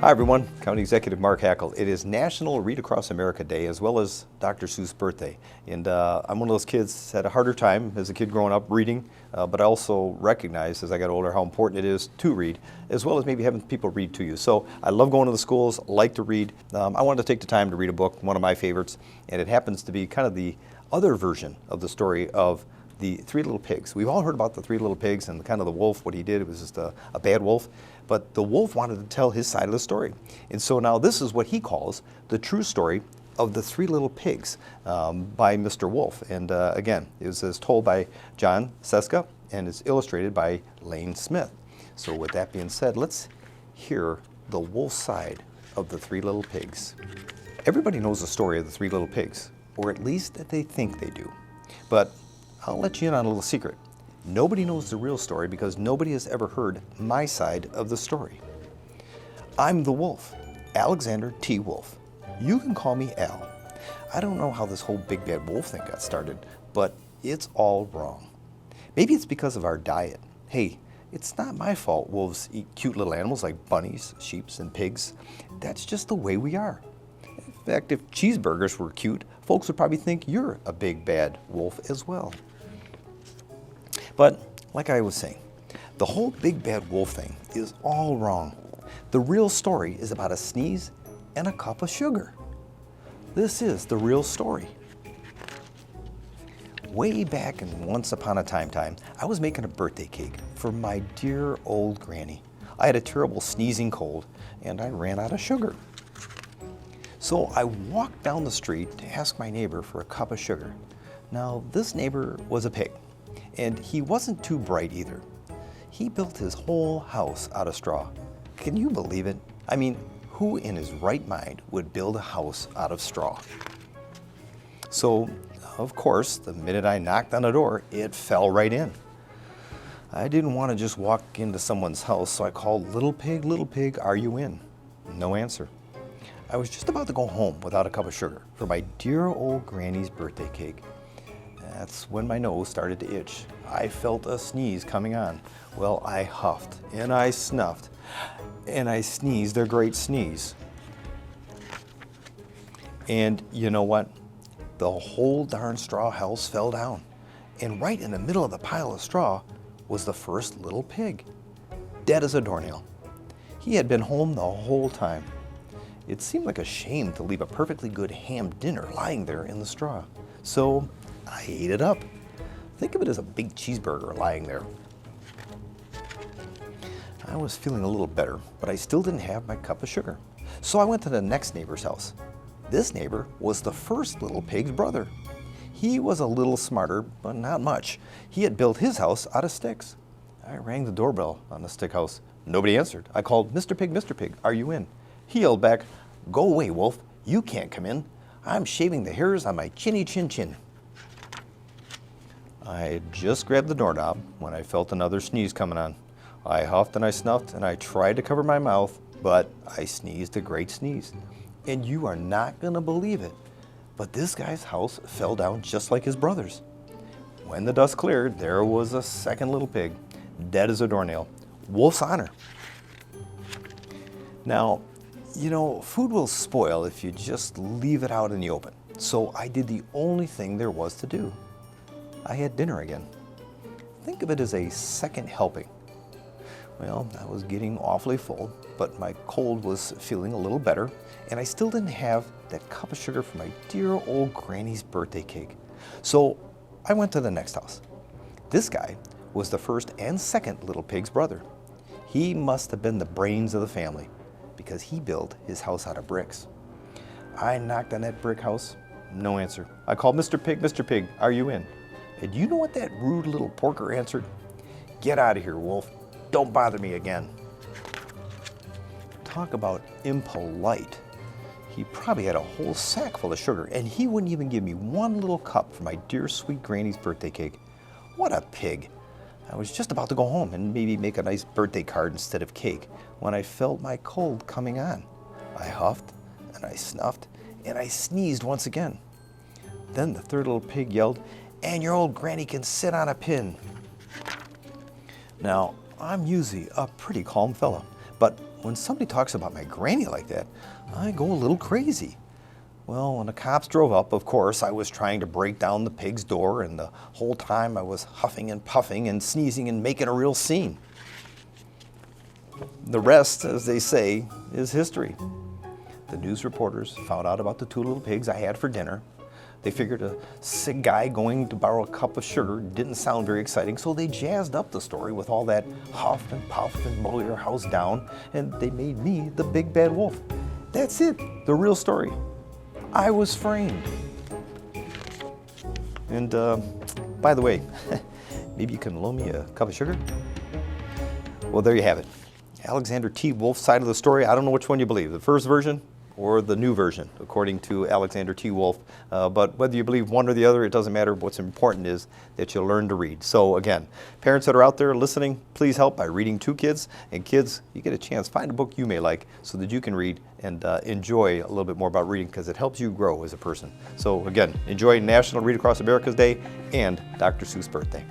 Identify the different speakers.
Speaker 1: Hi everyone, County Executive Mark Hackel. It is National Read Across America Day as well as Dr. Seuss' birthday. And I'm one of those kids that had a harder time as a kid growing up reading, but I also recognized as I got older how important it is to read, as well as maybe having people read to you. So I love going to the schools, like to read. I wanted to take the time to read a book, one of my favorites, and it happens to be kind of the other version of the story of the Three Little Pigs. We've all heard about the Three Little Pigs and kind of the wolf, what he did. It was just a bad wolf. But the wolf wanted to tell his side of the story. And so now this is what he calls the true story of the Three Little Pigs by Mr. Wolf. And again, it was told by John Seska and is illustrated by Lane Smith. So with that being said, let's hear the wolf side of the Three Little Pigs. Everybody knows the story of the Three Little Pigs, or at least that they think they do. But I'll let you in on a little secret. Nobody knows the real story because nobody has ever heard my side of the story. I'm the wolf, Alexander T. Wolf. You can call me Al. I don't know how this whole big bad wolf thing got started, but it's all wrong. Maybe it's because of our diet. Hey, it's not my fault wolves eat cute little animals like bunnies, sheep, and pigs. That's just the way we are. In fact, if cheeseburgers were cute, folks would probably think you're a big bad wolf as well. But like I was saying, the whole big bad wolf thing is all wrong. The real story is about a sneeze and a cup of sugar. This is the real story. Way back in once upon a time, I was making a birthday cake for my dear old granny. I had a terrible sneezing cold and I ran out of sugar. So I walked down the street to ask my neighbor for a cup of sugar. Now this neighbor was a pig. And he wasn't too bright either. He built his whole house out of straw. Can you believe it? I mean, who in his right mind would build a house out of straw? So, of course, the minute I knocked on the door, it fell right in. I didn't want to just walk into someone's house, so I called, little pig, are you in? No answer. I was just about to go home without a cup of sugar for my dear old granny's birthday cake. That's when my nose started to itch. I felt a sneeze coming on. Well, I huffed and I snuffed and I sneezed a great sneeze. And you know what? The whole darn straw house fell down. And right in the middle of the pile of straw was the first little pig, dead as a doornail. He had been home the whole time. It seemed like a shame to leave a perfectly good ham dinner lying there in the straw. So I ate it up. Think of it as a big cheeseburger lying there. I was feeling a little better, but I still didn't have my cup of sugar. So I went to the next neighbor's house. This neighbor was the first little pig's brother. He was a little smarter, but not much. He had built his house out of sticks. I rang the doorbell on the stick house. Nobody answered. I called, Mr. Pig, are you in? He yelled back, go away, wolf. You can't come in. I'm shaving the hairs on my chinny chin. I had just grabbed the doorknob when I felt another sneeze coming on. I huffed and I snuffed and I tried to cover my mouth, but I sneezed a great sneeze. And you are not gonna believe it, but this guy's house fell down just like his brother's. When the dust cleared, there was a second little pig, dead as a doornail. Wolf's honor. Now, you know, food will spoil if you just leave it out in the open. So I did the only thing there was to do. I had dinner again. Think of it as a second helping. Well, I was getting awfully full, but my cold was feeling a little better, and I still didn't have that cup of sugar for my dear old granny's birthday cake. So I went to the next house. This guy was the first and second little pig's brother. He must have been the brains of the family because he built his house out of bricks. I knocked on that brick house, no answer. I called, Mr. Pig, are you in? And you know what that rude little porker answered? Get out of here, wolf. Don't bother me again. Talk about impolite. He probably had a whole sack full of sugar, and he wouldn't even give me one little cup for my dear sweet granny's birthday cake. What a pig. I was just about to go home and maybe make a nice birthday card instead of cake when I felt my cold coming on. I huffed and I snuffed and I sneezed once again. Then the third little pig yelled, and your old granny can sit on a pin. Now, I'm usually a pretty calm fella, But when somebody talks about my granny like that, I go a little crazy. Well, when the cops drove up, of course, I was trying to break down the pig's door, and the whole time I was huffing and puffing and sneezing and making a real scene. The rest, as they say, is history. The news reporters found out about the 2 little pigs I had for dinner. They figured a sick guy going to borrow a cup of sugar didn't sound very exciting, so they jazzed up the story with all that huff and puff and blow your house down, and they made me the big bad wolf. That's it, the real story. I was framed. And by the way, maybe you can loan me a cup of sugar? Well, there you have it. Alexander T. Wolf's side of the story. I don't know which one you believe, the first version or the new version, according to Alexander T. Wolf. But whether you believe one or the other, it doesn't matter. What's important is that you learn to read. So again, parents that are out there listening, please help by reading to kids. And kids, you get a chance, find a book you may like so that you can read and enjoy a little bit more about reading, because it helps you grow as a person. So again, enjoy National Read Across America's Day and Dr. Seuss' birthday.